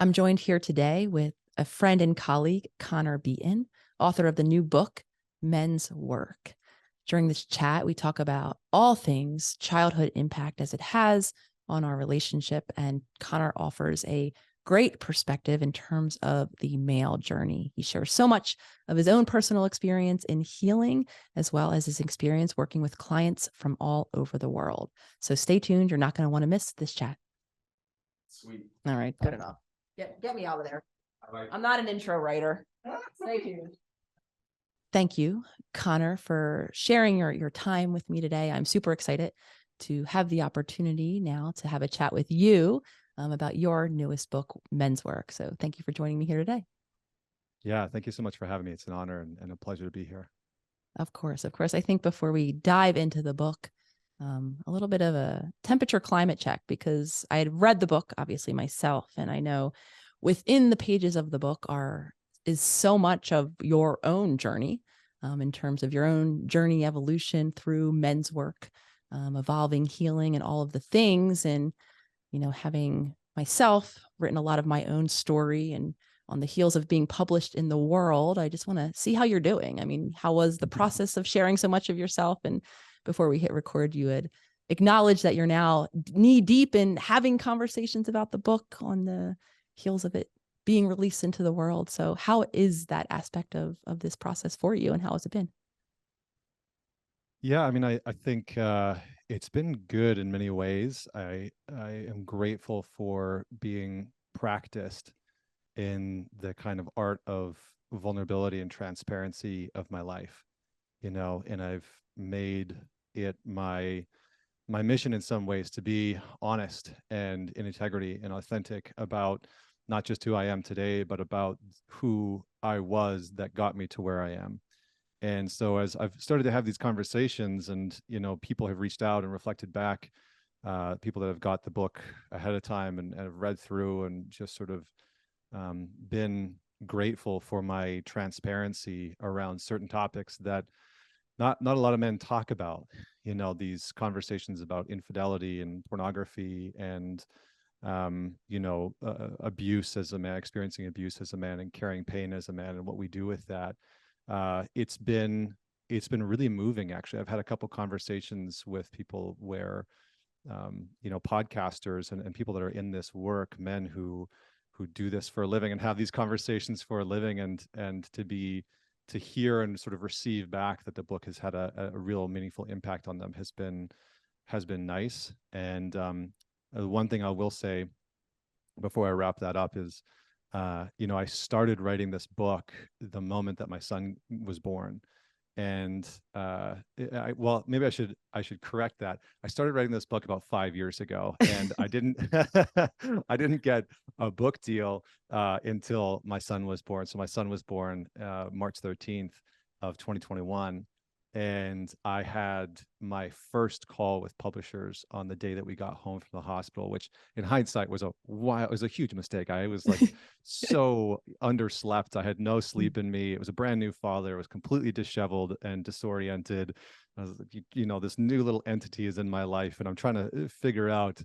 I'm joined here today with a friend and colleague, Connor Beaton, author of the new book, Men's Work. During this chat, we talk about all things childhood impact as it has on our relationship, and Connor offers a great perspective in terms of the male journey. He shares so much of his own personal experience in healing, as well as his experience working with clients from all over the world. So stay tuned. You're not going to want to miss this chat. Sweet. All right, good enough. Get me out of there. I'm not an intro writer. Stay tuned. Thank you, Connor, for sharing your time with me today. I'm super excited to have the opportunity now to have a chat with you about your newest book, Men's Work. So thank you for joining me here today. Yeah, thank you so much for having me. It's an honor and a pleasure to be here. Of course, of course. I think before we dive into the book, a little bit of a temperature climate check, because I had read the book, obviously, myself, and I know within the pages of the book is so much of your own journey in terms of your own journey evolution through men's work, evolving, healing, and all of the things. And, having myself written a lot of my own story and on the heels of being published in the world, I just want to see how you're doing. I mean, how was the process of sharing so much of yourself? And before we hit record, you had acknowledged that you're now knee deep in having conversations about the book on the heels of it being released into the world. So how is that aspect of this process for you, and how has it been? Yeah, I mean, I think it's been good in many ways. I am grateful for being practiced in the kind of art of vulnerability and transparency of my life, and I've made it my mission in some ways to be honest and in integrity and authentic about not just who I am today, but about who I was that got me to where I am. And so as I've started to have these conversations and, people have reached out and reflected back, people that have got the book ahead of time and have read through and just sort of been grateful for my transparency around certain topics that not a lot of men talk about, these conversations about infidelity and pornography and abuse as a man, experiencing abuse as a man and carrying pain as a man and what we do with that. It's been really moving, actually. I've had a couple conversations with people where podcasters and people that are in this work, men who do this for a living and have these conversations for a living, and to hear and sort of receive back that the book has had a real meaningful impact on them has been nice. And one thing I will say before I wrap that up is, I started writing this book the moment that my son was born. And well, maybe I should correct that. I started writing this book about 5 years ago, and I didn't I didn't get a book deal until my son was born. So my son was born March 13th of 2021. And I had my first call with publishers on the day that we got home from the hospital, which in hindsight was a huge mistake. I was like so underslept. I had no sleep in me. It was a brand new father. I was completely disheveled and disoriented. I was like, this new little entity is in my life, and I'm trying to figure out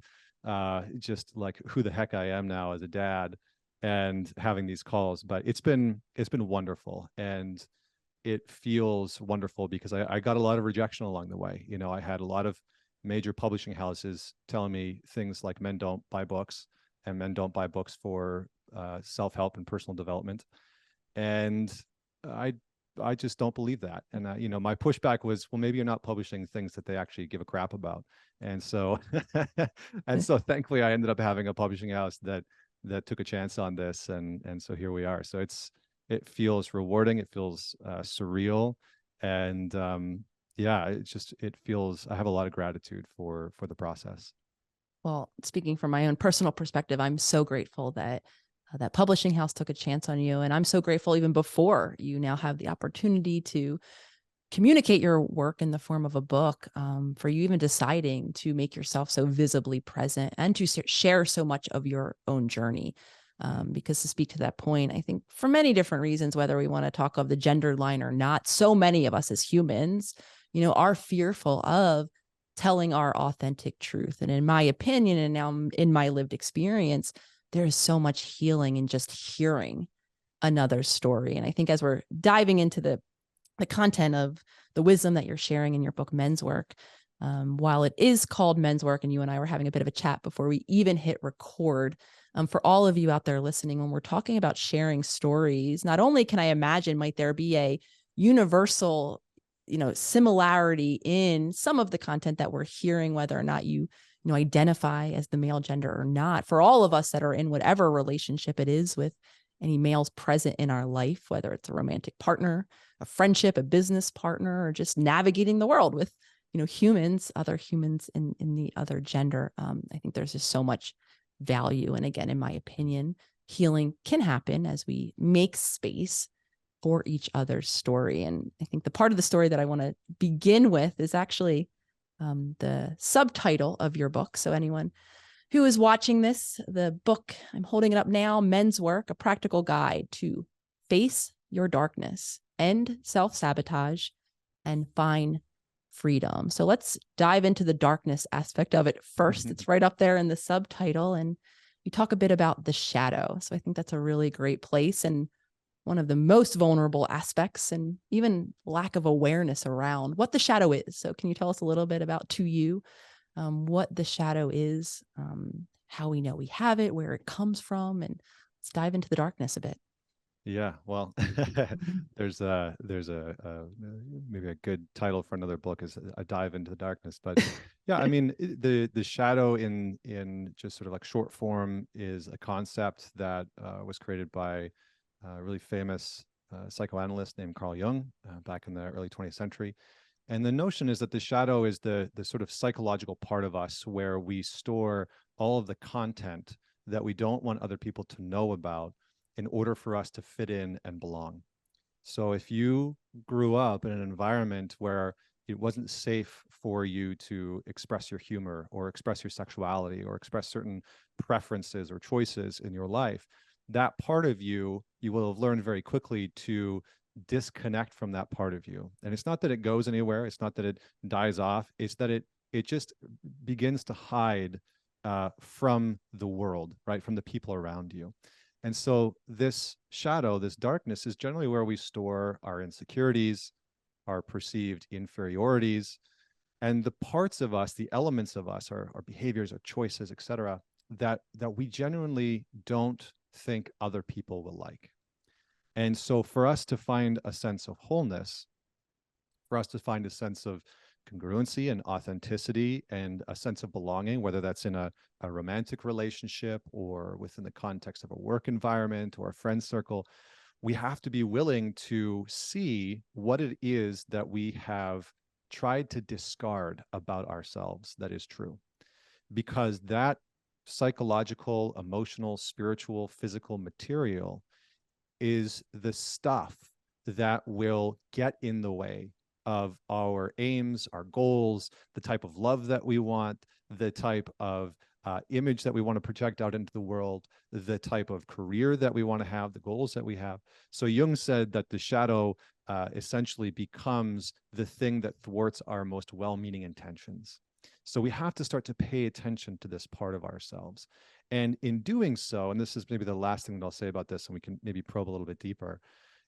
just like who the heck I am now as a dad, and having these calls. But it's been wonderful. And it feels wonderful because I got a lot of rejection along the way. I had a lot of major publishing houses telling me things like men don't buy books, and men don't buy books for self-help and personal development. And I just don't believe that. And my pushback was, well, maybe you're not publishing things that they actually give a crap about. And so thankfully I ended up having a publishing house that took a chance on this, and so here we are. So it feels rewarding. It feels surreal. And yeah, it feels, I have a lot of gratitude for the process. Well, speaking from my own personal perspective, I'm so grateful that that publishing house took a chance on you. And I'm so grateful even before you now have the opportunity to communicate your work in the form of a book, for you even deciding to make yourself so visibly present and to share so much of your own journey. Because to speak to that point, I think for many different reasons, whether we want to talk of the gender line or not, so many of us as humans, are fearful of telling our authentic truth. And in my opinion, and now in my lived experience, there is so much healing in just hearing another story. And I think as we're diving into the content of the wisdom that you're sharing in your book, Men's Work, while it is called Men's Work, and you and I were having a bit of a chat before we even hit record, for all of you out there listening, when we're talking about sharing stories, not only can I imagine might there be a universal, similarity in some of the content that we're hearing, whether or not you identify as the male gender or not, for all of us that are in whatever relationship it is with any males present in our life, whether it's a romantic partner, a friendship, a business partner, or just navigating the world with, humans, other humans in the other gender. I think there's just so much value. And again, in my opinion, healing can happen as we make space for each other's story. And I think the part of the story that I want to begin with is actually the subtitle of your book. So anyone who is watching this, the book, I'm holding it up now, Men's Work, A Practical Guide to Face Your Darkness, End Self-Sabotage, and Find Freedom. So let's dive into the darkness aspect of it first. It's right up there in the subtitle. And you talk a bit about the shadow. So I think that's a really great place and one of the most vulnerable aspects, and even lack of awareness around what the shadow is. So can you tell us a little bit about, to you, what the shadow is, how we know we have it, where it comes from, and let's dive into the darkness a bit. Yeah, well, there's maybe a good title for another book is A Dive into the Darkness. But yeah, I mean, the shadow in just sort of like short form is a concept that was created by a really famous psychoanalyst named Carl Jung back in the early 20th century. And the notion is that the shadow is the sort of psychological part of us where we store all of the content that we don't want other people to know about in order for us to fit in and belong. So if you grew up in an environment where it wasn't safe for you to express your humor or express your sexuality or express certain preferences or choices in your life, that part of you, you will have learned very quickly to disconnect from that part of you. And it's not that it goes anywhere. It's not that it dies off. It's that it just begins to hide from the world, right? From the people around you. And so this shadow, this darkness is generally where we store our insecurities, our perceived inferiorities, and the parts of us, the elements of us, our behaviors, our choices, etc., that we genuinely don't think other people will like. And so for us to find a sense of wholeness, for us to find a sense of congruency and authenticity and a sense of belonging, whether that's in a romantic relationship or within the context of a work environment or a friend circle, we have to be willing to see what it is that we have tried to discard about ourselves that is true. Because that psychological, emotional, spiritual, physical material is the stuff that will get in the way of our aims, our goals, the type of love that we want, the type of image that we want to project out into the world, the type of career that we want to have, the goals that we have. So Jung said that the shadow essentially becomes the thing that thwarts our most well-meaning intentions. So we have to start to pay attention to this part of ourselves. And in doing so, and this is maybe the last thing that I'll say about this, and we can maybe probe a little bit deeper.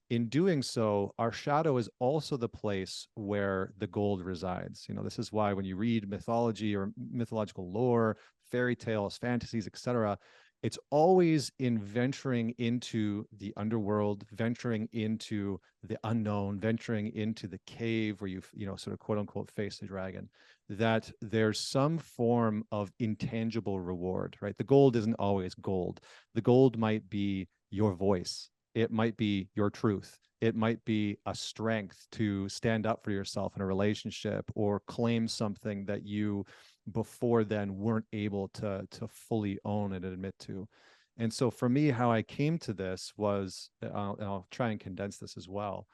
In doing so, our shadow is also the place where the gold resides. You know, this is why when you read mythology or mythological lore, fairy tales, fantasies, etc., it's always in venturing into the underworld, venturing into the unknown, venturing into the cave where you know, sort of quote unquote face the dragon, that there's some form of intangible reward, right? The gold isn't always gold. The gold might be your voice. It might be your truth. It might be a strength to stand up for yourself in a relationship or claim something that you before then weren't able to fully own and admit to. And so for me, how I came to this was, and I'll try and condense this as well,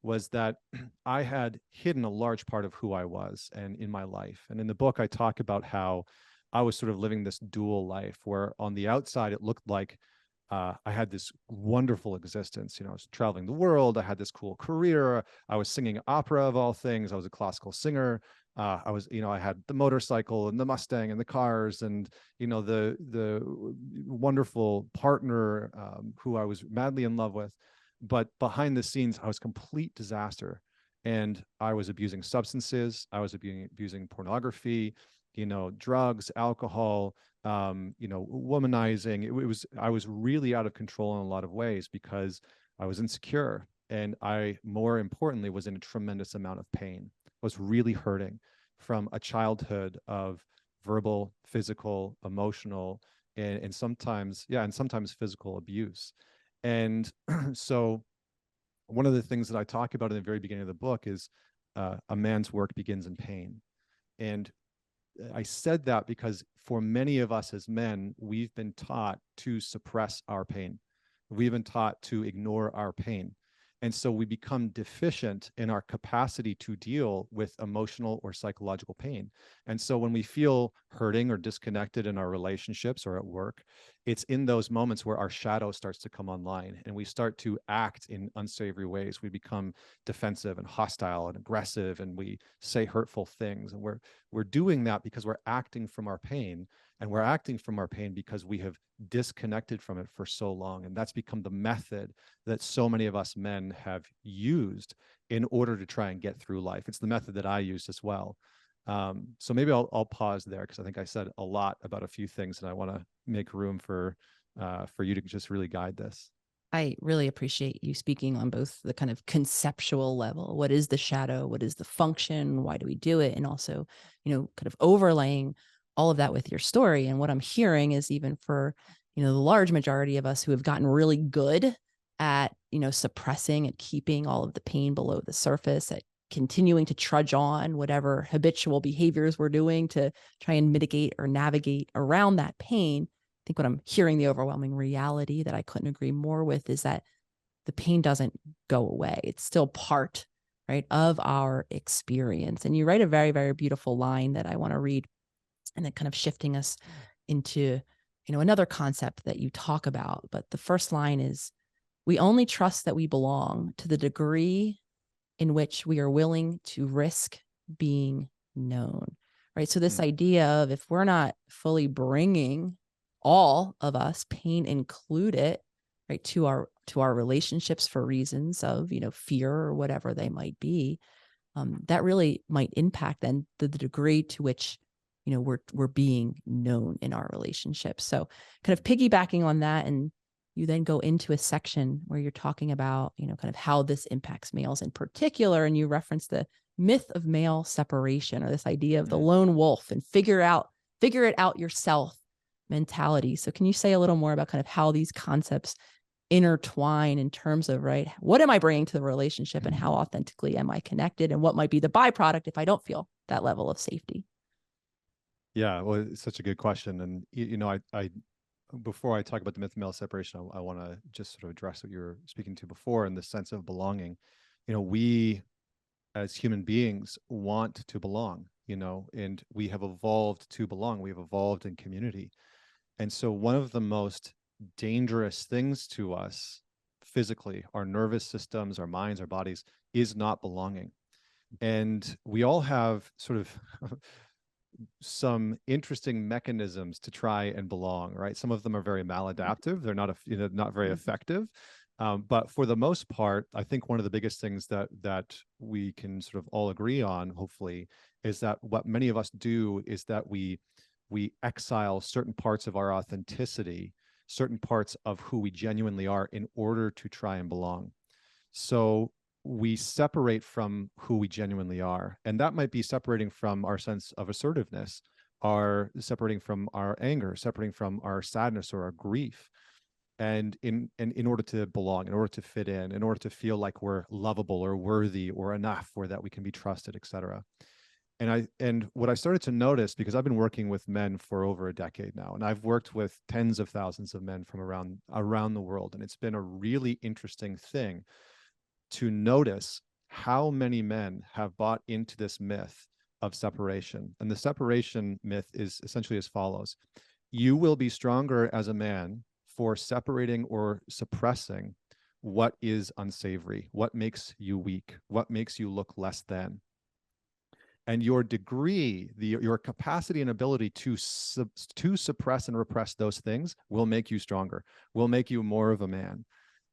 was that I had hidden a large part of who I was and in my life. And in the book, I talk about how I was sort of living this dual life where on the outside, it looked like I had this wonderful existence. You know, I was traveling the world. I had this cool career. I was singing opera of all things. I was a classical singer. I was, I had the motorcycle and the Mustang and the cars and, the wonderful partner who I was madly in love with. But behind the scenes, I was complete disaster. And I was abusing substances. I was abusing pornography, drugs, alcohol, womanizing. I was really out of control in a lot of ways because I was insecure. And I, more importantly, was in a tremendous amount of pain. I was really hurting from a childhood of verbal, physical, emotional, and sometimes, and sometimes physical abuse. And so one of the things that I talk about in the very beginning of the book is a man's work begins in pain. And I said that because for many of us as men, we've been taught to suppress our pain. We've been taught to ignore our pain. And so we become deficient in our capacity to deal with emotional or psychological pain. And so when we feel hurting or disconnected in our relationships or at work, it's in those moments where our shadow starts to come online and we start to act in unsavory ways. We become defensive and hostile and aggressive, and we say hurtful things. And we're doing that because we're acting from our pain, and we're acting from our pain because we have disconnected from it for so long. And that's become the method that so many of us men have used in order to try and get through life. It's the method that I used as well. So maybe I'll pause there because I think I said a lot about a few things, and I want to make room for you to just really guide this. I really appreciate you speaking on both the kind of conceptual level. What is the shadow? What is the function? Why do we do it? And also, kind of overlaying all of that with your story. And what I'm hearing is, even for, the large majority of us who have gotten really good at, suppressing and keeping all of the pain below the surface, at continuing to trudge on whatever habitual behaviors we're doing to try and mitigate or navigate around that pain. I think what I'm hearing, the overwhelming reality that I couldn't agree more with, is that the pain doesn't go away. It's still part, right, of our experience. And you write a very, very beautiful line that I want to read, and then kind of shifting us into, another concept that you talk about. But the first line is, we only trust that we belong to the degree in which we are willing to risk being known, right? So this idea of, if we're not fully bringing all of us, pain included, right, to our relationships for reasons of, fear or whatever they might be, that really might impact then the degree to which, we're being known in our relationships. So kind of piggybacking on that, and you then go into a section where you're talking about, kind of how this impacts males in particular. And you reference the myth of male separation, or this idea of the lone wolf and figure it out yourself mentality. So can you say a little more about kind of how these concepts intertwine in terms of, right, what am I bringing to the relationship and how authentically am I connected, and what might be the byproduct if I don't feel that level of safety? Yeah, well, it's such a good question. And, I before I talk about the myth of male separation, I want to just sort of address what you were speaking to before, in the sense of belonging. We as human beings want to belong, and we have evolved to belong. We have evolved in community. And so one of the most dangerous things to us physically, our nervous systems, our minds, our bodies, is not belonging. And we all have sort of some interesting mechanisms to try and belong, right? Some of them are very maladaptive. They're not very effective. But for the most part, I think one of the biggest things that we can sort of all agree on, hopefully, is that what many of us do is that we exile certain parts of our authenticity, certain parts of who we genuinely are, in order to try and belong. So we separate from who we genuinely are. And that might be separating from our sense of assertiveness, separating from our anger, separating from our sadness or our grief. And in order to belong, in order to fit in order to feel like we're lovable or worthy or enough, or that we can be trusted, etc. And what I started to notice, because I've been working with men for over a decade now, and I've worked with tens of thousands of men from around the world, and it's been a really interesting thing to notice how many men have bought into this myth of separation. And the separation myth is essentially as follows: you will be stronger as a man for separating or suppressing what is unsavory, what makes you weak, what makes you look less than. And your degree, your capacity and ability to suppress and repress those things will make you stronger, will make you more of a man.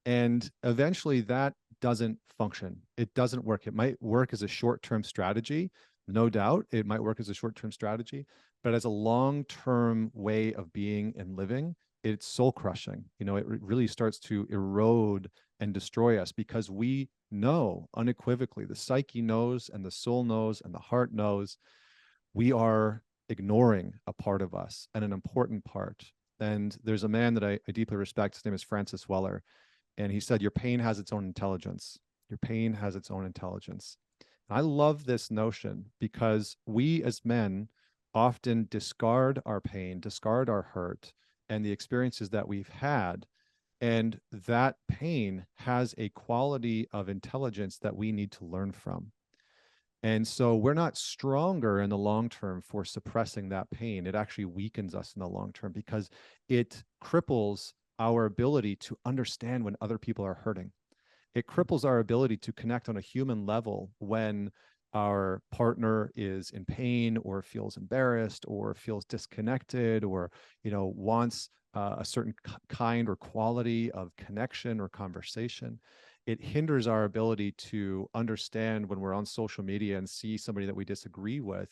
And eventually that doesn't function. It doesn't work. It might work as a short-term strategy, no doubt. It might work as a short-term strategy, but as a long-term way of being and living, it's soul crushing. You know, it really starts to erode and destroy us, because we know unequivocally, the psyche knows and the soul knows and the heart knows, we are ignoring a part of us, and an important part. And there's a man that I deeply respect. His name is Francis Weller. And he said, your pain has its own intelligence. Your pain has its own intelligence. I love this notion, because we as men often discard our pain, discard our hurt, and the experiences that we've had. And that pain has a quality of intelligence that we need to learn from. And so we're not stronger in the long term for suppressing that pain. It actually weakens us in the long term, because it cripples our ability to understand when other people are hurting. It cripples our ability to connect on a human level when our partner is in pain, or feels embarrassed, or feels disconnected, or, you know, wants a certain kind or quality of connection or conversation. It hinders our ability to understand when we're on social media and see somebody that we disagree with.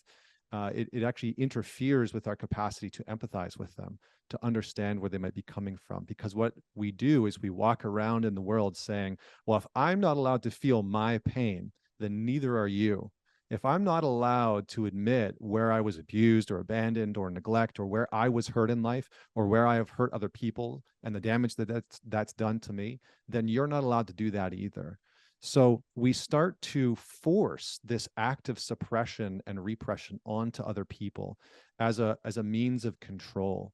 It actually interferes with our capacity to empathize with them, to understand where they might be coming from. Because what we do is we walk around in the world saying, well, if I'm not allowed to feel my pain, then neither are you. If I'm not allowed to admit where I was abused or abandoned or neglect, or where I was hurt in life, or where I have hurt other people and the damage that's done to me, then you're not allowed to do that either. So we start to force this act of suppression and repression onto other people as a means of control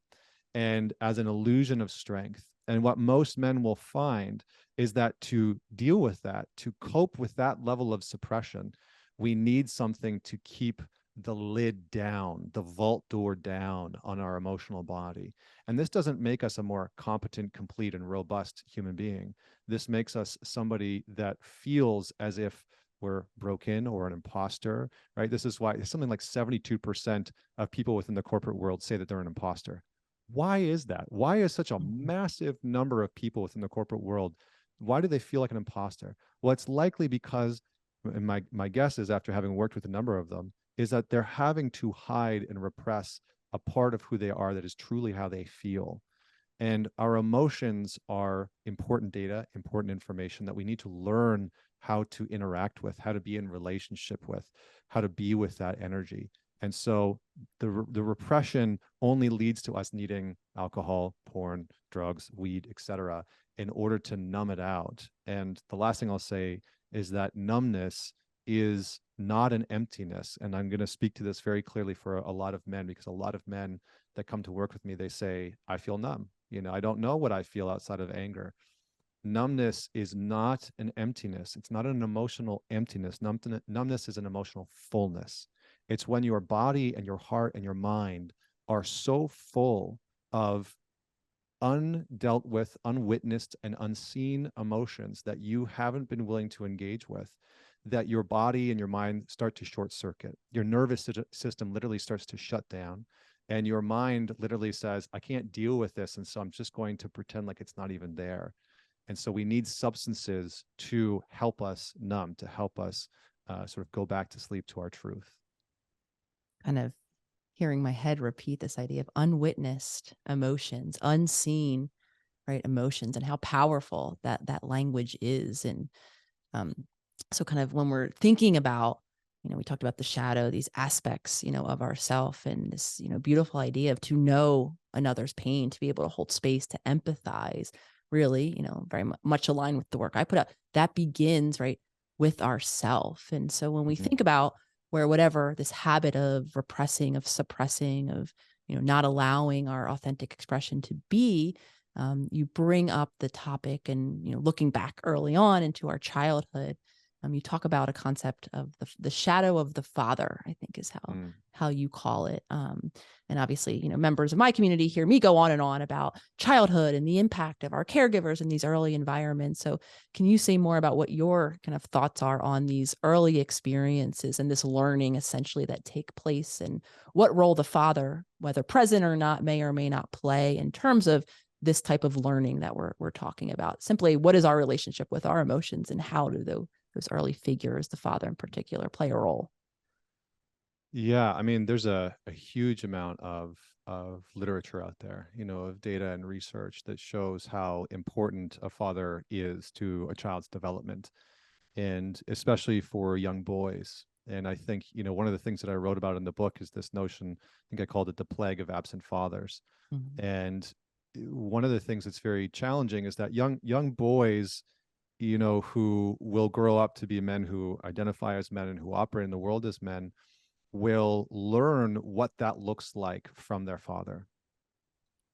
and as an illusion of strength. And what most men will find is that to deal with that, to cope with that level of suppression, we need something to keep the lid down, the vault door down on our emotional body. And this doesn't make us a more competent, complete, and robust human being. This makes us somebody that feels as if we're broken or an imposter, right? This is why something like 72% of people within the corporate world say that they're an imposter. Why is that? Why is such a massive number of people within the corporate world, why do they feel like an imposter? Well, it's likely because, and my guess is, after having worked with a number of them, is that they're having to hide and repress a part of who they are that is truly how they feel. And our emotions are important data, important information that we need to learn how to interact with, how to be in relationship with, how to be with that energy. And so the repression only leads to us needing alcohol, porn, drugs, weed, etc., in order to numb it out. And the last thing I'll say is that numbness is not an emptiness. And I'm going to speak to this very clearly for a lot of men, because a lot of men that come to work with me, they say, I feel numb. You know, I don't know what I feel outside of anger. Numbness is not an emptiness. It's not an emotional emptiness. Numbness is an emotional fullness. It's when your body and your heart and your mind are so full of undealt with, unwitnessed, and unseen emotions that you haven't been willing to engage with, that your body and your mind start to short circuit. Your nervous system literally starts to shut down, and your mind literally says, I can't deal with this, and so I'm just going to pretend like it's not even there. And so we need substances to help us numb, to help us sort of go back to sleep, to our truth. Kind of hearing my head repeat this idea of unwitnessed emotions, unseen, right, emotions, and how powerful that language is. And so kind of when we're thinking about, we talked about the shadow, these aspects, of ourself, and this, beautiful idea of to know another's pain, to be able to hold space, to empathize, really, very much aligned with the work I put out. That begins, right, with ourself. And so when we think about where whatever this habit of repressing, of suppressing, of, not allowing our authentic expression to be, you bring up the topic and, looking back early on into our childhood, You talk about a concept of the shadow of the father, I think is how you call it. And obviously, members of my community hear me go on and on about childhood and the impact of our caregivers in these early environments. So can you say more about what your kind of thoughts are on these early experiences and this learning essentially that take place, and what role the father, whether present or not, may or may not play in terms of this type of learning that we're talking about? Simply, what is our relationship with our emotions, and how do those early figures, the father in particular, play a role? Yeah, I mean, there's a huge amount of literature out there, of data and research that shows how important a father is to a child's development, and especially for young boys. And I think, one of the things that I wrote about in the book is this notion, I think I called it the plague of absent fathers. Mm-hmm. And one of the things that's very challenging is that young boys, who will grow up to be men who identify as men and who operate in the world as men, will learn what that looks like from their father.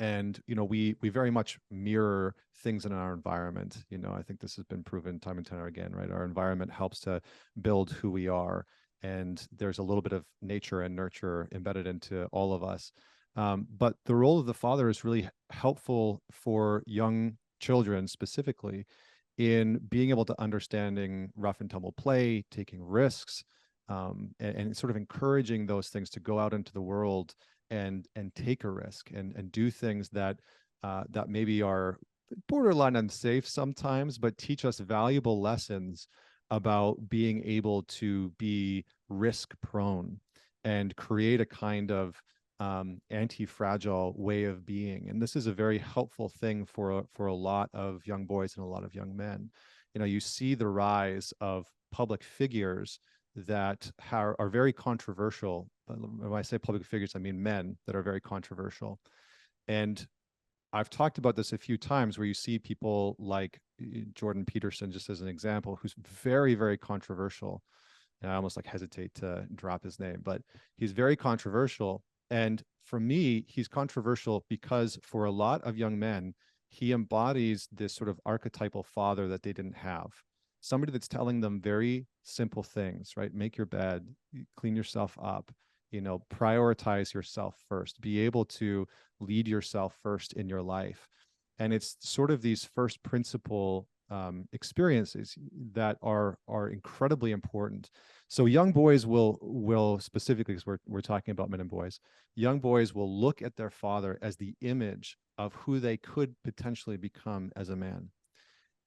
And we very much mirror things in our environment. I think this has been proven time and time again, right? Our environment helps to build who we are, and there's a little bit of nature and nurture embedded into all of us. But the role of the father is really helpful for young children specifically in being able to understanding rough and tumble play, taking risks, and sort of encouraging those things to go out into the world and take a risk and do things that that maybe are borderline unsafe sometimes, but teach us valuable lessons about being able to be risk prone and create a kind of anti-fragile way of being. And this is a very helpful thing for a lot of young boys and a lot of young men. You see the rise of public figures that are very controversial. When I say public figures, I mean men that are very controversial. And I've talked about this a few times, where you see people like Jordan Peterson, just as an example, who's very, very controversial. And I almost hesitate to drop his name, but he's very controversial. And for me, he's controversial because for a lot of young men, he embodies this sort of archetypal father that they didn't have. Somebody that's telling them very simple things, right? Make your bed, clean yourself up, prioritize yourself first, be able to lead yourself first in your life. And it's sort of these first principle experiences that are incredibly important. So young boys will specifically, because we're talking about men and boys, young boys will look at their father as the image of who they could potentially become as a man.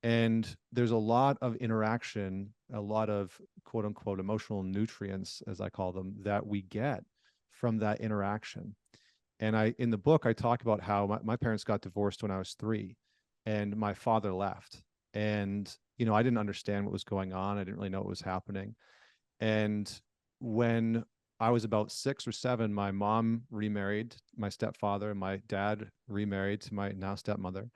And there's a lot of interaction, a lot of quote unquote emotional nutrients, as I call them, that we get from that interaction. And in the book, I talk about how my parents got divorced when I was 3, and my father left. And, I didn't understand what was going on. I didn't really know what was happening. And when I was about 6 or 7, my mom remarried my stepfather, and my dad remarried to my now stepmother.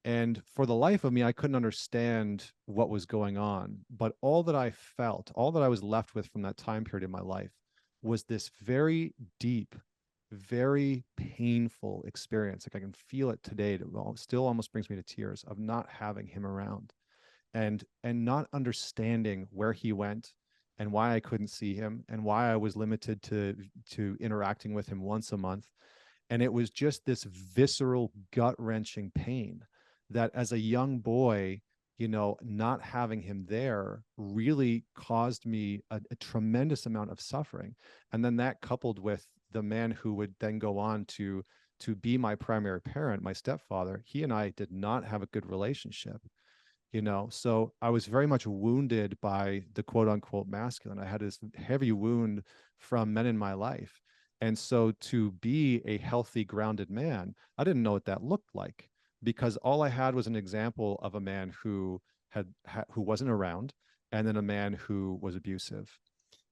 And for the life of me, I couldn't understand what was going on. But all that I felt, all that I was left with from that time period in my life, was this very deep, very painful experience. I can feel it today. It still almost brings me to tears, of not having him around, and not understanding where he went, and why I couldn't see him, and why I was limited to interacting with him once a month. And it was just this visceral, gut-wrenching pain that, as a young boy, not having him there really caused me a tremendous amount of suffering. And then that, coupled with the man who would then go on to be my primary parent, my stepfather, he and I did not have a good relationship. So I was very much wounded by the quote unquote masculine. I had this heavy wound from men in my life. And so to be a healthy, grounded man, I didn't know what that looked like, because all I had was an example of a man who who wasn't around, and then a man who was abusive.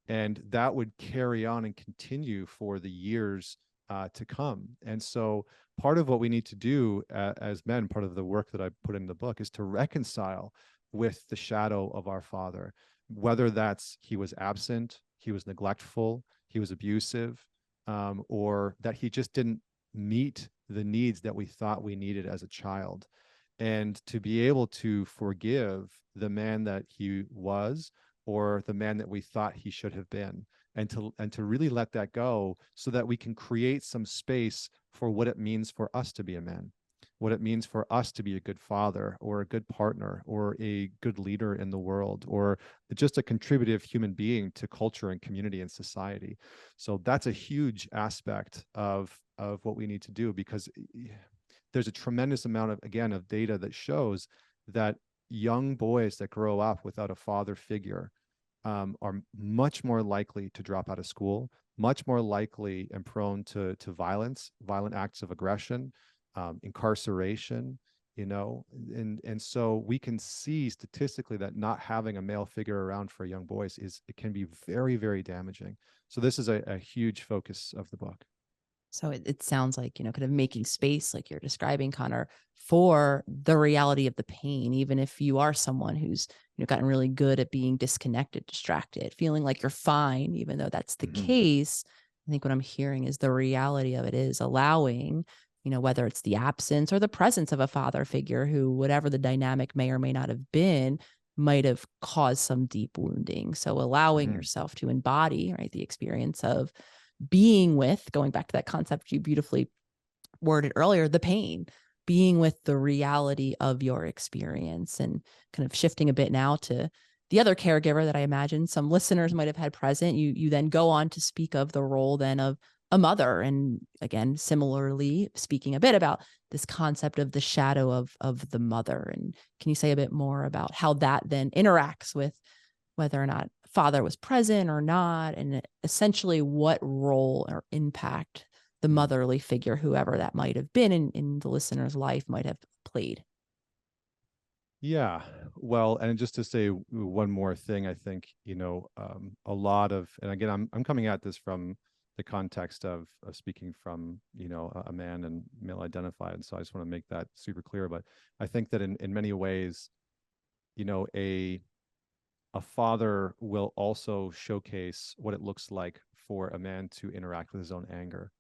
And that would carry on and continue for the years to come. And so part of what we need to do as men, part of the work that I put in the book, is to reconcile with the shadow of our father, whether that's he was absent, he was neglectful, he was abusive, or that he just didn't meet the needs that we thought we needed as a child. and to be able to forgive the man that he was, or the man that we thought he should have been, and to really let that go, so that we can create some space for what it means for us to be a man, what it means for us to be a good father or a good partner or a good leader in the world, or just a contributive human being to culture and community and society. So that's a huge aspect of what we need to do, because there's a tremendous amount of, again, of data that shows that young boys that grow up without a father figure are much more likely to drop out of school, much more likely and prone to violence, violent acts of aggression, incarceration, you know. And so we can see statistically that not having a male figure around for young boys it can be very, very damaging. So this is a huge focus of the book. So it sounds like, kind of making space, like you're describing, Connor, for the reality of the pain, even if you are someone who's, gotten really good at being disconnected, distracted, feeling like you're fine, even though that's the Mm-hmm. case. I think what I'm hearing is the reality of it is allowing, whether it's the absence or the presence of a father figure who, whatever the dynamic may or may not have been, might have caused some deep wounding. So allowing Mm-hmm. yourself to embody, right, the experience of being with, going back to that concept you beautifully worded earlier, the pain, being with the reality of your experience, and kind of shifting a bit now to the other caregiver that I imagine some listeners might have had present. You then go on to speak of the role then of a mother, and again, similarly speaking a bit about this concept of the shadow of the mother. And can you say a bit more about how that then interacts with whether or not father was present or not, and essentially what role or impact the motherly figure, whoever that might have been in the listener's life, might have played? Yeah. Well, and just to say one more thing, I think, a lot of, and again, I'm coming at this from the context of speaking from, a man and male identified. And so I just want to make that super clear. But I think that in many ways, you know, a a father will also showcase what it looks like for a man to interact with his own anger.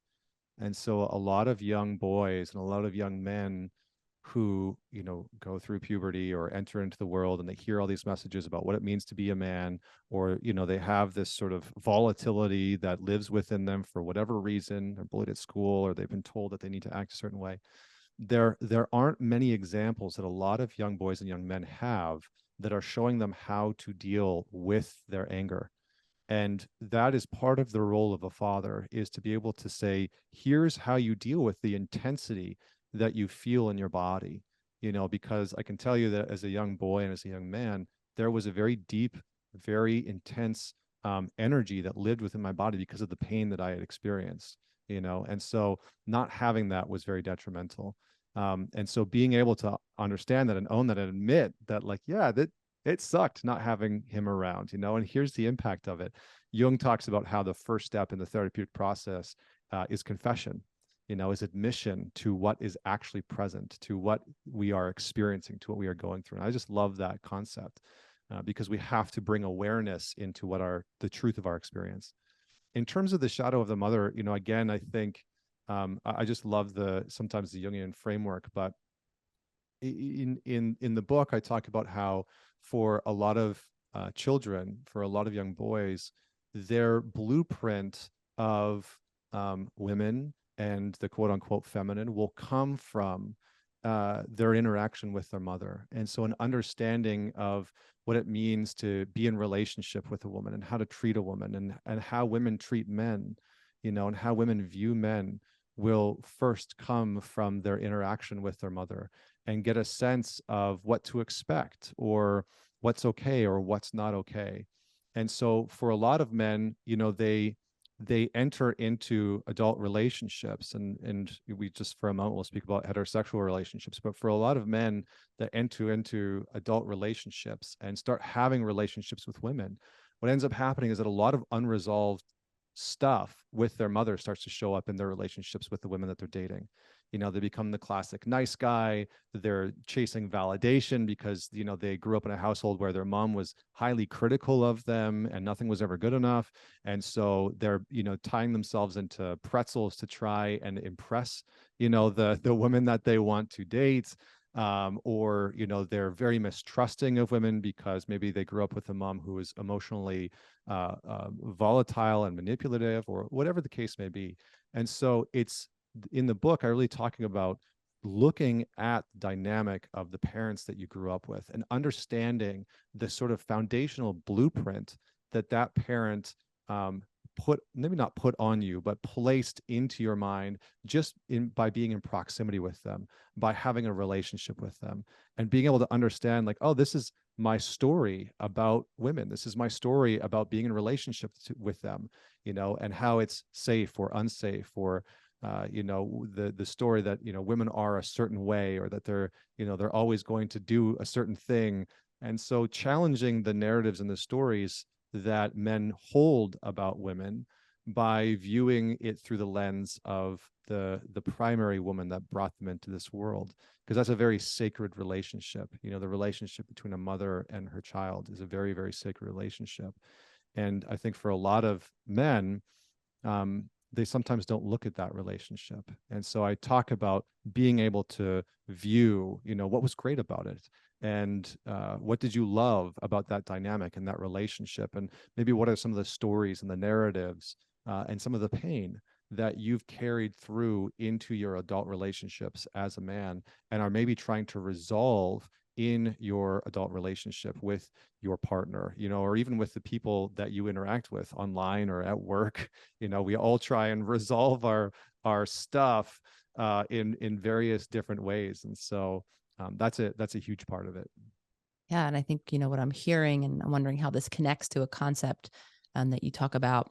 And so a lot of young boys and a lot of young men who, go through puberty or enter into the world, and they hear all these messages about what it means to be a man, or, they have this sort of volatility that lives within them for whatever reason. They're bullied at school, or they've been told that they need to act a certain way. There aren't many examples that a lot of young boys and young men have that are showing them how to deal with their anger. And that is part of the role of a father, is to be able to say, here's how you deal with the intensity that you feel in your body. Because I can tell you that as a young boy and as a young man, there was a very deep, very intense energy that lived within my body because of the pain that I had experienced. And so not having that was very detrimental. And so being able to understand that and own that and admit that, like, yeah, that it sucked not having him around, and here's the impact of it. Jung talks about how the first step in the therapeutic process is confession, is admission to what is actually present, to what we are experiencing, to what we are going through. And I just love that concept because we have to bring awareness into the truth of our experience. In terms of the shadow of the mother, again, I think I just love sometimes the Jungian framework, but in the book, I talk about how for a lot of children, for a lot of young boys, their blueprint of women and the quote unquote feminine will come from their interaction with their mother. And so an understanding of what it means to be in relationship with a woman, and how to treat a woman, and how women treat men, and how women view men, will first come from their interaction with their mother, and get a sense of what to expect, or what's okay or what's not okay. And so for a lot of men, they enter into adult relationships, and we just for a moment will speak about heterosexual relationships, but for a lot of men that enter into adult relationships and start having relationships with women, what ends up happening is that a lot of unresolved stuff with their mother starts to show up in their relationships with the women that they're dating. They become the classic nice guy. They're chasing validation because, they grew up in a household where their mom was highly critical of them and nothing was ever good enough. And so they're, tying themselves into pretzels to try and impress, the women that they want to date. or they're very mistrusting of women because maybe they grew up with a mom who is emotionally volatile and manipulative, or whatever the case may be. And so it's in the book, I really talking about looking at the dynamic of the parents that you grew up with and understanding the sort of foundational blueprint that that parent put, maybe not put on you, but placed into your mind just by being in proximity with them, by having a relationship with them, and being able to understand, like, oh, this is my story about women. This is my story about being in relationship with them, and how it's safe or unsafe, or the story that women are a certain way, or that they're always going to do a certain thing. And so challenging the narratives and the stories that men hold about women by viewing it through the lens of the primary woman that brought them into this world, because that's a very sacred relationship. The relationship between a mother and her child is a very, very sacred relationship. And I think for a lot of men, they sometimes don't look at that relationship. And so I talk about being able to view, what was great about it, and what did you love about that dynamic and that relationship, and maybe what are some of the stories and the narratives and some of the pain that you've carried through into your adult relationships as a man, and are maybe trying to resolve in your adult relationship with your partner, or even with the people that you interact with online or at work. We all try and resolve our stuff in various different ways. And so that's a huge part of it. Yeah. And I think, what I'm hearing, and I'm wondering how this connects to a concept that you talk about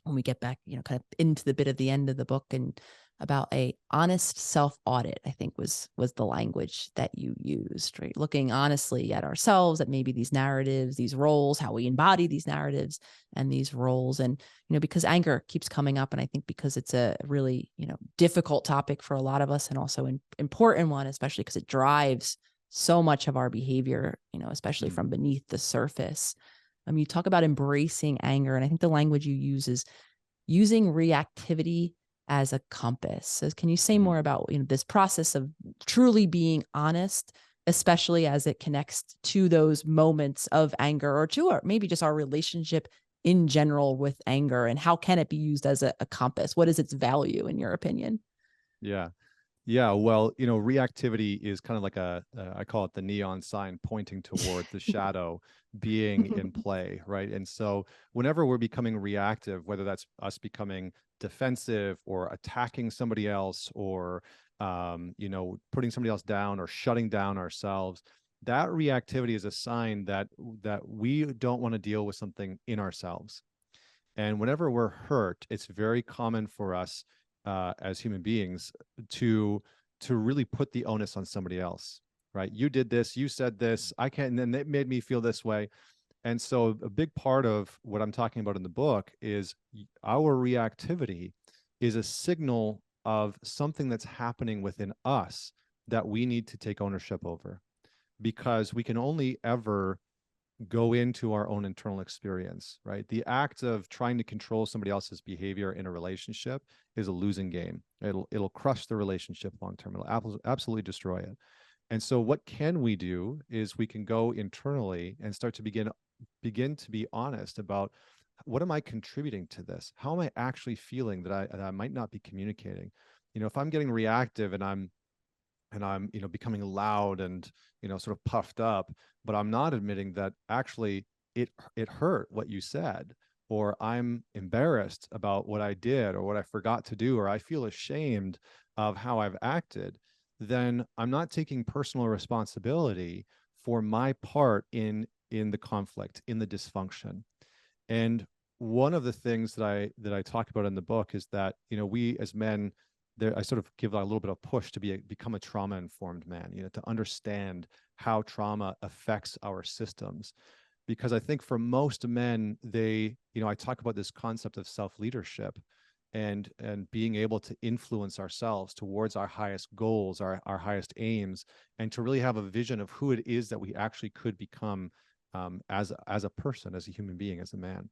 when we get back, kind of into the bit of the end of the book, and about a honest self-audit, I think was the language that you used, right? Looking honestly at ourselves, at maybe these narratives, these roles, how we embody these narratives and these roles. And, because anger keeps coming up, and I think because it's a really, difficult topic for a lot of us, and also an important one, especially because it drives so much of our behavior, especially from beneath the surface. You talk about embracing anger, and I think the language you use is using reactivity as a compass. So can you say more about this process of truly being honest, especially as it connects to those moments of anger, or to, or maybe just our relationship in general with anger, and how can it be used as a compass? What is its value in your opinion? Yeah. Yeah, well, reactivity is kind of like I call it the neon sign pointing toward the shadow being in play, right? And so whenever we're becoming reactive, whether that's us becoming defensive or attacking somebody else, or putting somebody else down or shutting down ourselves, that reactivity is a sign that we don't want to deal with something in ourselves. And whenever we're hurt, it's very common for us as human beings to really put the onus on somebody else, right? You did this, you said this, I can't, and then it made me feel this way. And so a big part of what I'm talking about in the book is our reactivity is a signal of something that's happening within us that we need to take ownership over, because we can only ever go into our own internal experience, right? The act of trying to control somebody else's behavior in a relationship is a losing game. It'll crush the relationship long term. It'll absolutely destroy it. And so what can we do is we can go internally and start to begin to be honest about, what am I contributing to this? How am I actually feeling that I might not be communicating? If I'm getting reactive and I'm becoming loud and sort of puffed up, but I'm not admitting that actually it hurt what you said, or I'm embarrassed about what I did or what I forgot to do, or I feel ashamed of how I've acted, then I'm not taking personal responsibility for my part in the conflict, in the dysfunction. And one of the things that I talk about in the book is that we as men, there, I sort of give a little bit of push to become a trauma-informed man, to understand how trauma affects our systems. Because I think for most men, I talk about this concept of self-leadership and being able to influence ourselves towards our highest goals, our highest aims, and to really have a vision of who it is that we actually could become as a person, as a human being, as a man.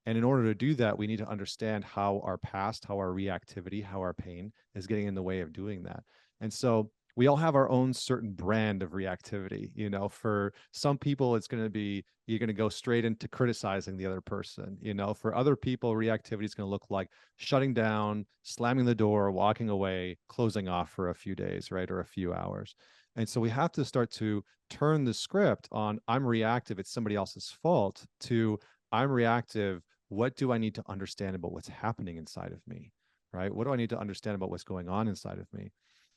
And in order to do that, we need to understand how our past, how our reactivity, how our pain is getting in the way of doing that. And so we all have our own certain brand of reactivity. You know, for some people, it's going to be, you're going to go straight into criticizing the other person. You know, for other people, reactivity is going to look like shutting down, slamming the door, walking away, closing off for a few days, right? Or a few hours. And so we have to start to turn the script on I'm reactive, it's somebody else's fault, to I'm reactive, what do I need to understand about what's happening inside of me, right? What do I need to understand about what's going on inside of me?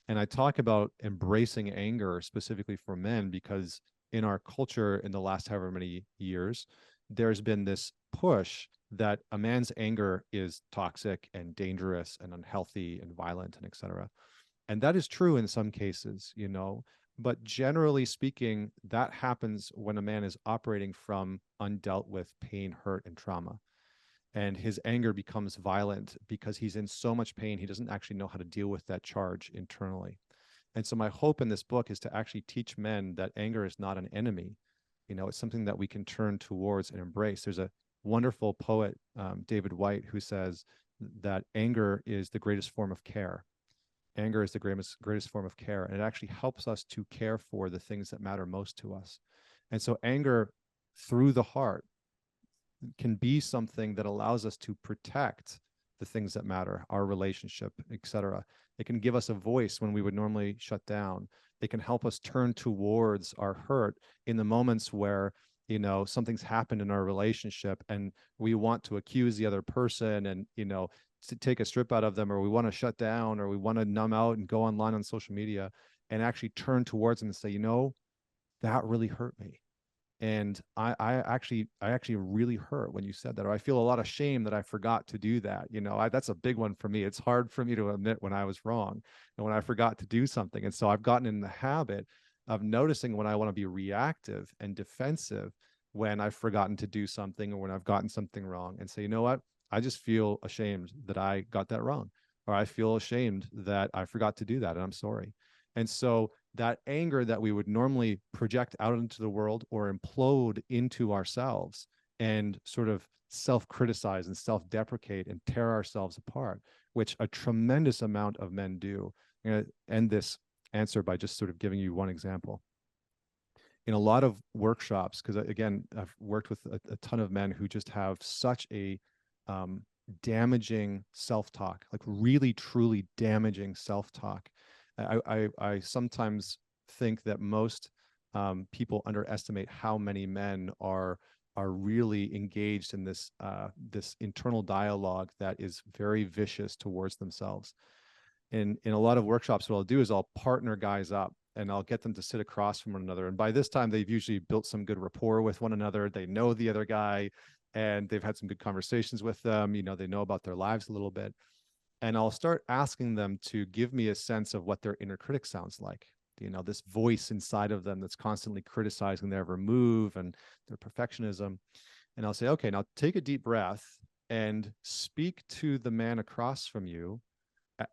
And I talk about embracing anger specifically for men because in our culture in the last however many years, there's been this push that a man's anger is toxic and dangerous and unhealthy and violent and etc. And that is true in some cases, you know, but generally speaking, that happens when a man is operating from undealt with pain, hurt, and trauma. And his anger becomes violent because he's in so much pain, he doesn't actually know how to deal with that charge internally. And so my hope in this book is to actually teach men that anger is not an enemy. You know, it's something that we can turn towards and embrace. There's a wonderful poet, David White, who says that anger is the greatest form of care. Anger is the greatest form of care, and it actually helps us to care for the things that matter most to us. And so anger through the heart can be something that allows us to protect the things that matter, our relationship, etc. It can give us a voice when we would normally shut down. It can help us turn towards our hurt in the moments where, you know, something's happened in our relationship and we want to accuse the other person and, you know, to take a strip out of them, or we want to shut down, or we want to numb out and go online on social media and actually turn towards them and say, you know, that really hurt me. And I actually really hurt when you said that, or I feel a lot of shame that I forgot to do that. You know, that's a big one for me. It's hard for me to admit when I was wrong and when I forgot to do something. And so I've gotten in the habit of noticing when I want to be reactive and defensive when I've forgotten to do something or when I've gotten something wrong, and say, you know what? I just feel ashamed that I got that wrong, or I feel ashamed that I forgot to do that, and I'm sorry. And so that anger that we would normally project out into the world or implode into ourselves and sort of self-criticize and self-deprecate and tear ourselves apart, which a tremendous amount of men do. I'm going to end this answer by just sort of giving you one example. In a lot of workshops, because again, I've worked with a ton of men who just have such a damaging self-talk, like really, truly damaging self-talk. I sometimes think that most people underestimate how many men are really engaged in this this internal dialogue that is very vicious towards themselves. In a lot of workshops, what I'll do is I'll partner guys up and I'll get them to sit across from one another. And by this time, they've usually built some good rapport with one another. They know the other guy and they've had some good conversations with them. You know, they know about their lives a little bit. And I'll start asking them to give me a sense of what their inner critic sounds like. You know, this voice inside of them that's constantly criticizing their every move and their perfectionism. And I'll say, okay, now take a deep breath and speak to the man across from you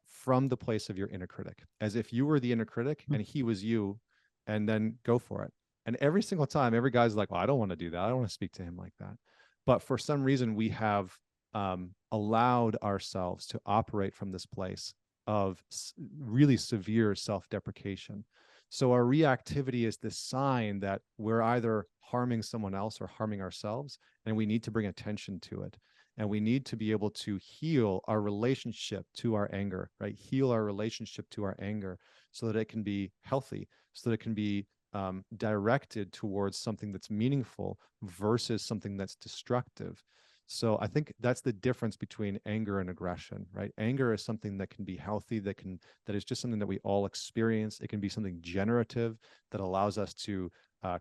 from the place of your inner critic, as if you were the inner critic and he was you, and then go for it. And every single time, every guy's like, well, I don't want to do that. I don't want to speak to him like that. But for some reason, we have allowed ourselves to operate from this place of really severe self-deprecation. So our reactivity is this sign that we're either harming someone else or harming ourselves, and we need to bring attention to it. And we need to be able to heal our relationship to our anger, right? Heal our relationship to our anger so that it can be healthy, so that it can be directed towards something that's meaningful versus something that's destructive. So I think that's the difference between anger and aggression, right? Anger is something that can be healthy, that is just something that we all experience. It can be something generative that allows us to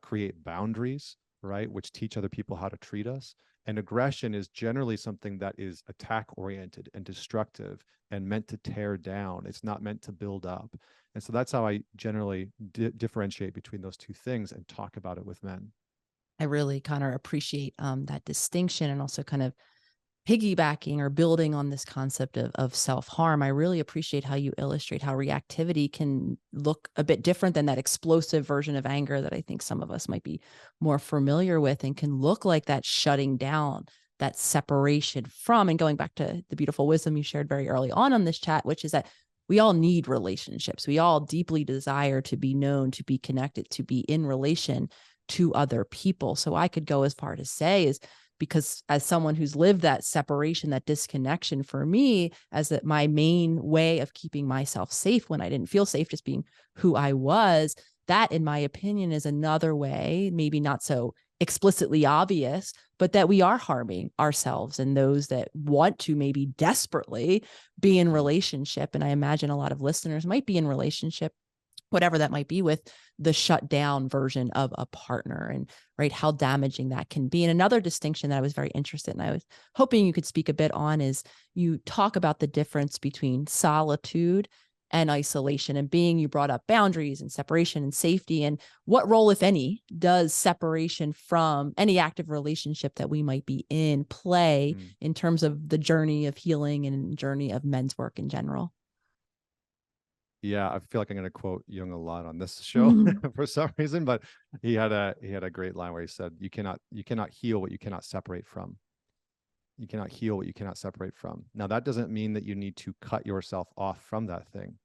create boundaries, right? Which teach other people how to treat us. And aggression is generally something that is attack-oriented and destructive and meant to tear down. It's not meant to build up. And so that's how I generally differentiate between those two things and talk about it with men. I really kind of appreciate that distinction, and also kind of piggybacking or building on this concept of self-harm. I really appreciate how you illustrate how reactivity can look a bit different than that explosive version of anger that I think some of us might be more familiar with, and can look like that shutting down, that separation from, and going back to the beautiful wisdom you shared very early on this chat, which is that we all need relationships. We all deeply desire to be known, to be connected, to be in relation to other people. So I could go as far to say is, because as someone who's lived that separation, that disconnection, for me, as that my main way of keeping myself safe when I didn't feel safe, just being who I was, that, in my opinion, is another way, maybe not so explicitly obvious, but that we are harming ourselves and those that want to maybe desperately be in relationship. And I imagine a lot of listeners might be in relationship, whatever that might be, with the shut down version of a partner, and right, how damaging that can be. And another distinction that I was very interested in, I was hoping you could speak a bit on, is you talk about the difference between solitude and isolation, and being, you brought up boundaries and separation and safety, and what role, if any, does separation from any active relationship that we might be in play in terms of the journey of healing and journey of men's work in general? Yeah, I feel like I'm going to quote Jung a lot on this show for some reason, but he had a great line where he said, you cannot heal what you cannot separate from. You cannot heal what you cannot separate from. Now, that doesn't mean that you need to cut yourself off from that thing,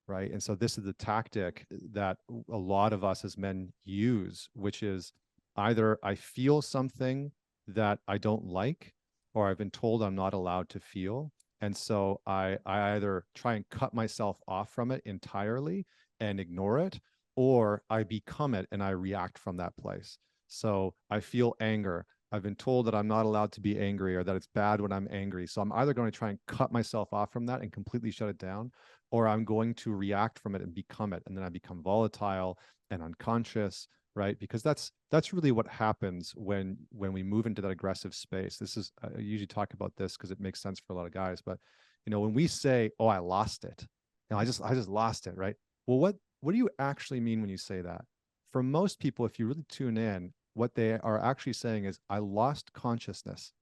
right? And so this is the tactic that a lot of us as men use, which is either I feel something that I don't like, or I've been told I'm not allowed to feel. And so I either try and cut myself off from it entirely and ignore it, or I become it and I react from that place. So I feel anger. I've been told that I'm not allowed to be angry, or that it's bad when I'm angry. So I'm either going to try and cut myself off from that and completely shut it down, or I'm going to react from it and become it. And then I become volatile and unconscious, right? Because that's really what happens when we move into that aggressive space. This is, I usually talk about this because it makes sense for a lot of guys, but when we say, oh, I lost it, I just lost it, right? Well, what do you actually mean when you say that? For most people, if you really tune in, what they are actually saying is, I lost consciousness.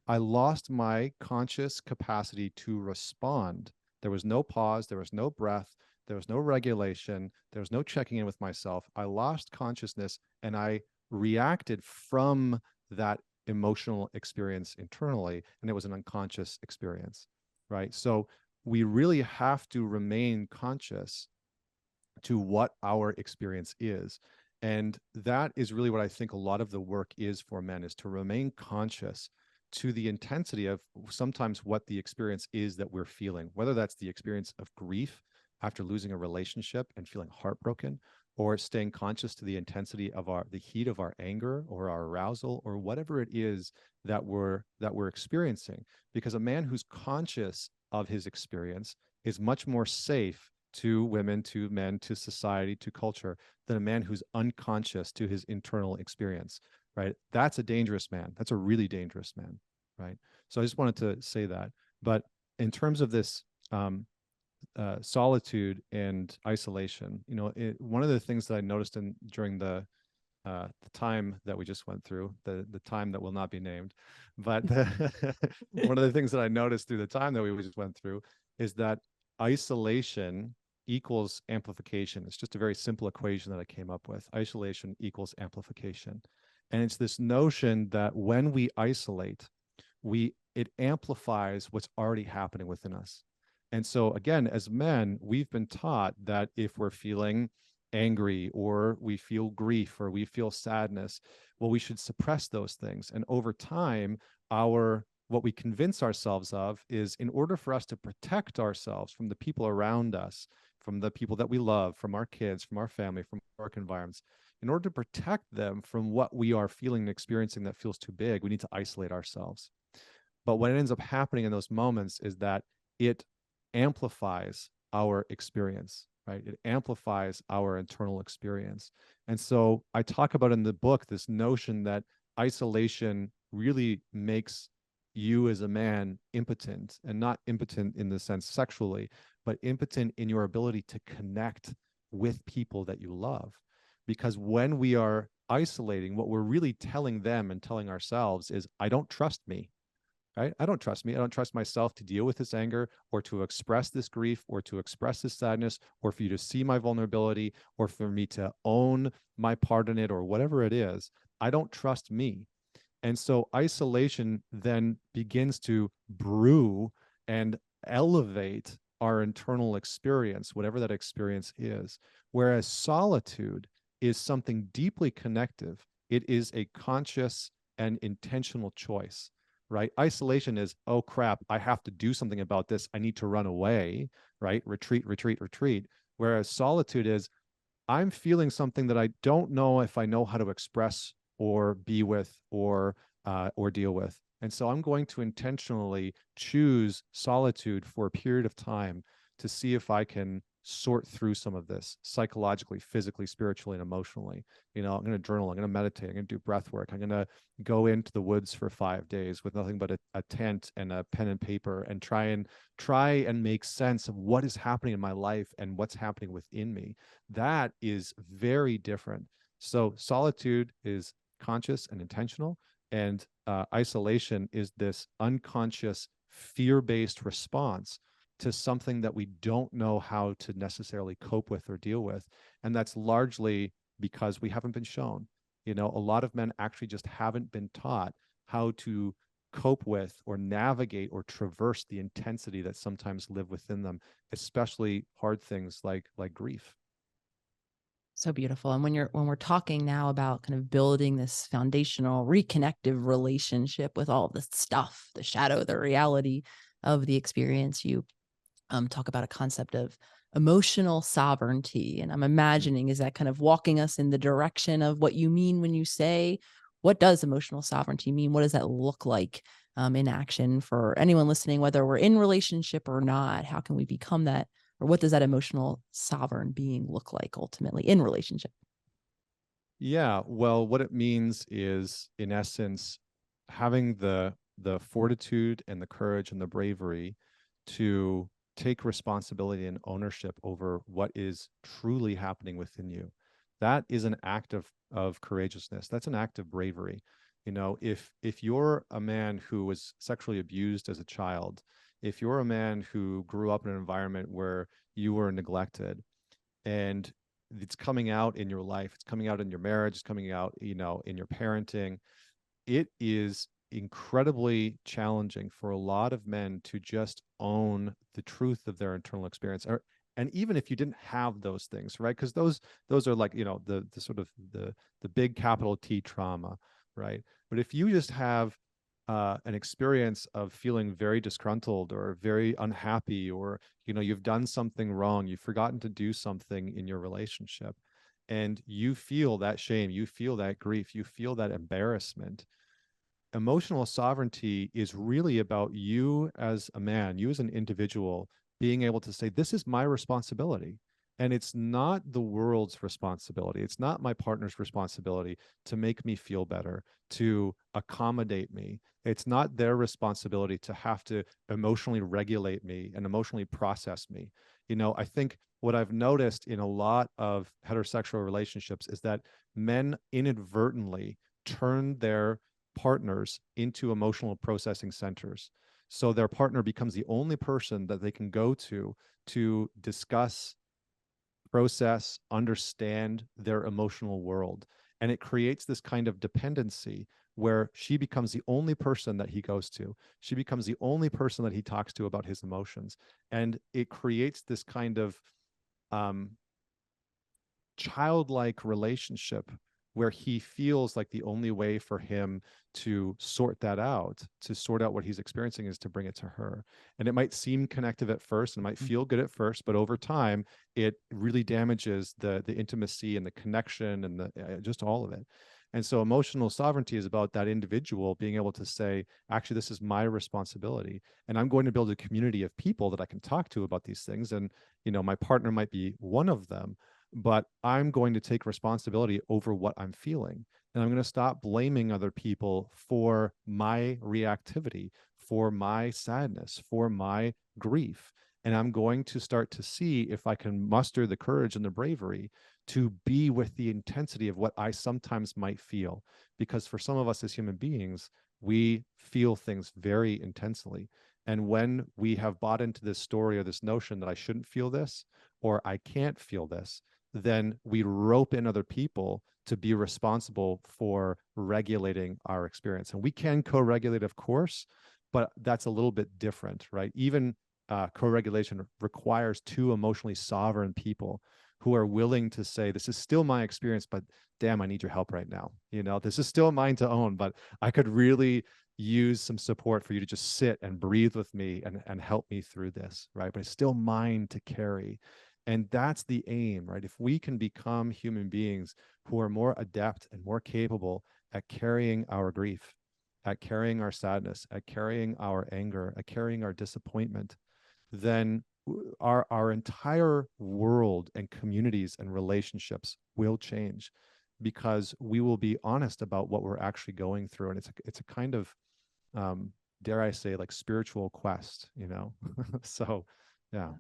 I lost my conscious capacity to respond. There was no pause, there was no breath, there was no regulation, there was no checking in with myself. I lost consciousness and I reacted from that emotional experience internally, and it was an unconscious experience, right? So we really have to remain conscious to what our experience is. And that is really what I think a lot of the work is for men, is to remain conscious to the intensity of sometimes what the experience is that we're feeling, whether that's the experience of grief after losing a relationship and feeling heartbroken, or staying conscious to the intensity of the heat of our anger or our arousal, or whatever it is that we're experiencing. Because a man who's conscious of his experience is much more safe to women, to men, to society, to culture, than a man who's unconscious to his internal experience, right? That's a dangerous man. That's a really dangerous man, right? So I just wanted to say that. But in terms of this solitude and isolation, one of the things that I noticed during the time that we just went through, the time that will not be named, but one of the things that I noticed through the time that we just went through is that isolation equals amplification. It's just a very simple equation that I came up with. Isolation equals amplification. And it's this notion that when we isolate, it amplifies what's already happening within us. And so again, as men, we've been taught that if we're feeling angry, or we feel grief, or we feel sadness, well, we should suppress those things. And over time, what we convince ourselves of is, in order for us to protect ourselves from the people around us, from the people that we love, from our kids, from our family, from work environments, in order to protect them from what we are feeling and experiencing that feels too big, we need to isolate ourselves. But what ends up happening in those moments is that it amplifies our experience, right? It amplifies our internal experience. And so I talk about in the book this notion that isolation really makes you as a man impotent, and not impotent in the sense sexually, but impotent in your ability to connect with people that you love. Because when we are isolating, what we're really telling them and telling ourselves is, I don't trust me. Right? I don't trust me. I don't trust myself to deal with this anger, or to express this grief, or to express this sadness, or for you to see my vulnerability, or for me to own my part in it, or whatever it is. I don't trust me. And so isolation then begins to brew and elevate our internal experience, whatever that experience is. Whereas solitude is something deeply connective. It is a conscious and intentional choice, right? Isolation is, oh crap, I have to do something about this. I need to run away, right? Retreat, retreat, retreat. Whereas solitude is, I'm feeling something that I don't know if I know how to express or be with or deal with. And so I'm going to intentionally choose solitude for a period of time to see if I can sort through some of this psychologically, physically, spiritually, and emotionally. I'm going to journal, I'm going to meditate, I'm going to do breath work, I'm going to go into the woods for 5 days with nothing but a tent and a pen and paper and try and make sense of what is happening in my life and what's happening within me. That is very different. So solitude is conscious and intentional, and isolation is this unconscious, fear-based response to something that we don't know how to necessarily cope with or deal with. And that's largely because we haven't been shown. A lot of men actually just haven't been taught how to cope with or navigate or traverse the intensity that sometimes live within them, especially hard things like grief. So beautiful. And when we're talking now about kind of building this foundational reconnective relationship with all this stuff, the shadow, the reality of the experience, you talk about a concept of emotional sovereignty. And I'm imagining, is that kind of walking us in the direction of what you mean when you say, what does emotional sovereignty mean? What does that look like in action for anyone listening, whether we're in relationship or not? How can we become that? Or what does that emotional sovereign being look like ultimately in relationship? Yeah, well, what it means is, in essence, having the fortitude and the courage and the bravery to take responsibility and ownership over what is truly happening within you. That is an act of courageousness. That's an act of bravery. If you're a man who was sexually abused as a child, if you're a man who grew up in an environment where you were neglected, and it's coming out in your life, it's coming out in your marriage, it's coming out, in your parenting, it is incredibly challenging for a lot of men to just own the truth of their internal experience. And even if you didn't have those things, right? Because those are like, the sort of the big capital T trauma, right? But if you just have an experience of feeling very disgruntled or very unhappy, or you've done something wrong, you've forgotten to do something in your relationship, and you feel that shame, you feel that grief, you feel that embarrassment. Emotional sovereignty is really about you as a man, you as an individual, being able to say, this is my responsibility. And it's not the world's responsibility. It's not my partner's responsibility to make me feel better, to accommodate me. It's not their responsibility to have to emotionally regulate me and emotionally process me. I think what I've noticed in a lot of heterosexual relationships is that men inadvertently turn their partners into emotional processing centers. So their partner becomes the only person that they can go to discuss, process, understand their emotional world. And it creates this kind of dependency where she becomes the only person that he goes to. She becomes the only person that he talks to about his emotions. And it creates this kind of um, childlike relationship where he feels like the only way for him to sort that out, to sort out what he's experiencing, is to bring it to her. And it might seem connective at first and might feel good at first, but over time it really damages the intimacy and the connection and the just all of it. And so emotional sovereignty is about that individual being able to say, actually, this is my responsibility, and I'm going to build a community of people that I can talk to about these things. And my partner might be one of them, but I'm going to take responsibility over what I'm feeling. And I'm going to stop blaming other people for my reactivity, for my sadness, for my grief. And I'm going to start to see if I can muster the courage and the bravery to be with the intensity of what I sometimes might feel. Because for some of us as human beings, we feel things very intensely. And when we have bought into this story or this notion that I shouldn't feel this, or I can't feel this, then we rope in other people to be responsible for regulating our experience. And we can co-regulate, of course, but that's a little bit different, right? Even co-regulation requires two emotionally sovereign people who are willing to say, this is still my experience, but damn, I need your help right now. This is still mine to own, but I could really use some support for you to just sit and breathe with me and help me through this, right? But it's still mine to carry. And that's the aim, right? If we can become human beings who are more adept and more capable at carrying our grief, at carrying our sadness, at carrying our anger, at carrying our disappointment, then our entire world and communities and relationships will change, because we will be honest about what we're actually going through. And it's a kind of, dare I say, like spiritual quest, So yeah.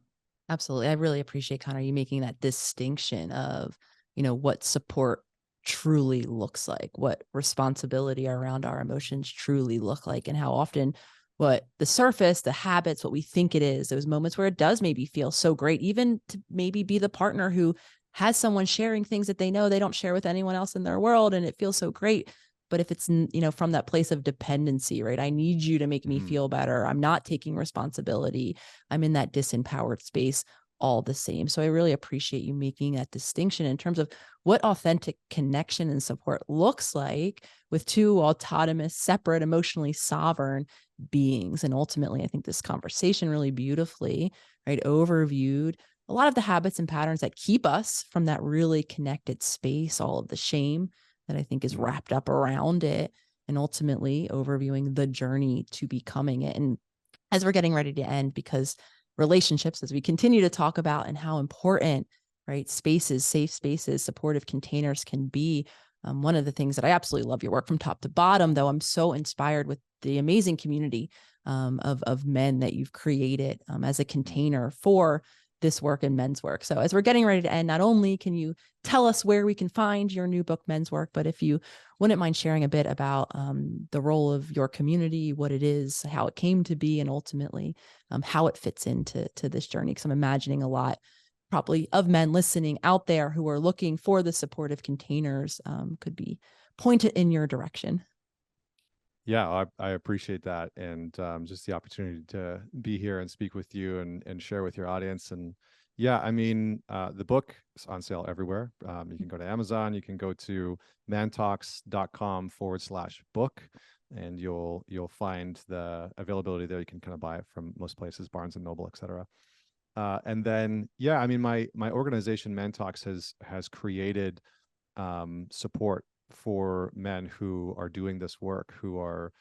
Absolutely. I really appreciate, Connor, you making that distinction of, what support truly looks like, what responsibility around our emotions truly look like, and how often what the surface, the habits, what we think it is, those moments where it does maybe feel so great, even to maybe be the partner who has someone sharing things that they know they don't share with anyone else in their world, and it feels so great. But if it's, from that place of dependency, right? I need you to make me feel better. I'm not taking responsibility. I'm in that disempowered space all the same. So I really appreciate you making that distinction in terms of what authentic connection and support looks like with two autonomous, separate, emotionally sovereign beings. And ultimately, I think this conversation really beautifully, right, overviewed a lot of the habits and patterns that keep us from that really connected space, all of the shame that I think is wrapped up around it, and ultimately overviewing the journey to becoming it. And as we're getting ready to end, because relationships, as we continue to talk about and how important, right, spaces, safe spaces, supportive containers can be. One of the things that I absolutely love your work from top to bottom, though I'm so inspired with the amazing community of men that you've created as a container for this work and men's work. So as we're getting ready to end, not only can you tell us where we can find your new book, Men's Work, but if you wouldn't mind sharing a bit about the role of your community, what it is, how it came to be, and ultimately how it fits into this journey. Because I'm imagining a lot probably of men listening out there who are looking for the supportive containers could be pointed in your direction. Yeah, I appreciate that, and just the opportunity to be here and speak with you and share with your audience. And yeah, I mean, the book is on sale everywhere. You can go to Amazon, you can go to mantalks.com/book, and you'll find the availability there. You can kind of buy it from most places, Barnes and Noble, etc. And then, yeah, I mean, my organization Mantalks has created support for men who are doing this work, who are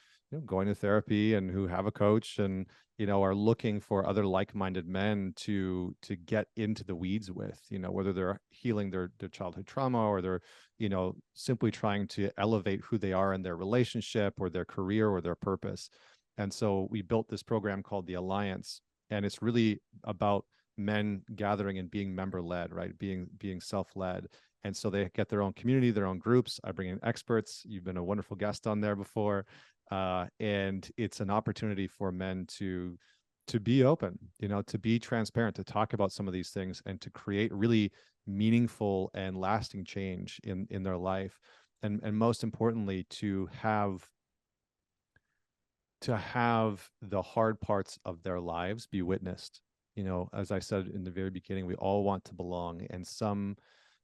going to therapy and who have a coach, and are looking for other like-minded men to get into the weeds with, whether they're healing their childhood trauma, or they're simply trying to elevate who they are in their relationship or their career or their purpose. And so we built this program called the Alliance, and it's really about men gathering and being member-led, right? Being self-led. And so they get their own community, their own groups. I bring in experts. You've been a wonderful guest on there before. And it's an opportunity for men to be open, to be transparent, to talk about some of these things, and to create really meaningful and lasting change in their life. And most importantly, to have the hard parts of their lives be witnessed. As I said in the very beginning, we all want to belong, and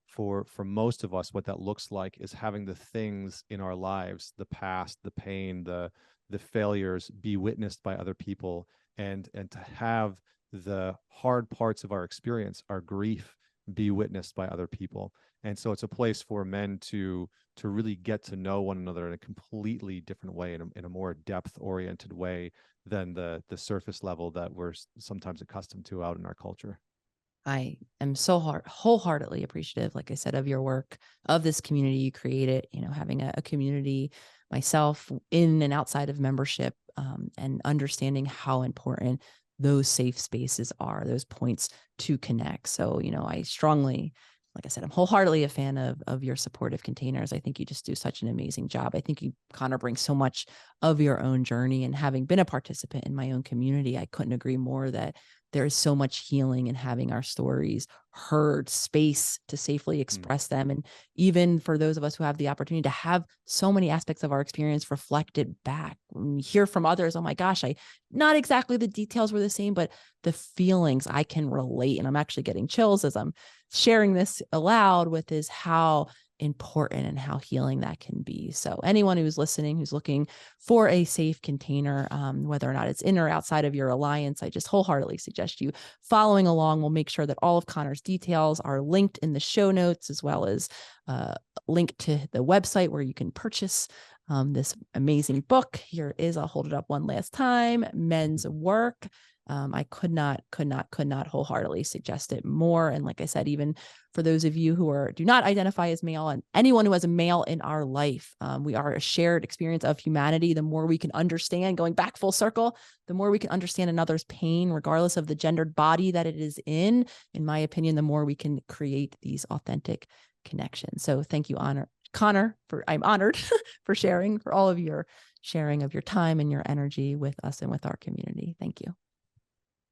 for most of us, what that looks like is having the things in our lives, the past, the pain, the failures, be witnessed by other people, and to have the hard parts of our experience, our grief, be witnessed by other people. And so it's a place for men to really get to know one another in a completely different way, in a more depth oriented way than the surface level that we're sometimes accustomed to out in our culture. I am so wholeheartedly appreciative, like I said, of your work, of this community you created, having a community myself in and outside of membership, and understanding how important those safe spaces are, those points to connect. So, I strongly, like I said, I'm wholeheartedly a fan of your supportive containers. I think you just do such an amazing job. I think you kind of bring so much of your own journey, and having been a participant in my own community, I couldn't agree more that there is so much healing in having our stories heard, space to safely express them. And even for those of us who have the opportunity to have so many aspects of our experience reflected back, when we hear from others, oh my gosh, not exactly the details were the same, but the feelings I can relate. And I'm actually getting chills as I'm sharing this aloud with is how important and how healing that can be. So anyone who's listening, who's looking for a safe container, whether or not it's in or outside of your alliance, I just wholeheartedly suggest you following along. We'll make sure that all of Connor's details are linked in the show notes, as well as link to the website where you can purchase this amazing book. Here is, I'll hold it up one last time, Men's Work. I could not wholeheartedly suggest it more. And like I said, even for those of you who do not identify as male, and anyone who has a male in our life, we are a shared experience of humanity. The more we can understand, going back full circle, the more we can understand another's pain, regardless of the gendered body that it is in my opinion, the more we can create these authentic connections. So thank you, Connor, I'm honored for sharing, for all of your sharing of your time and your energy with us and with our community. Thank you.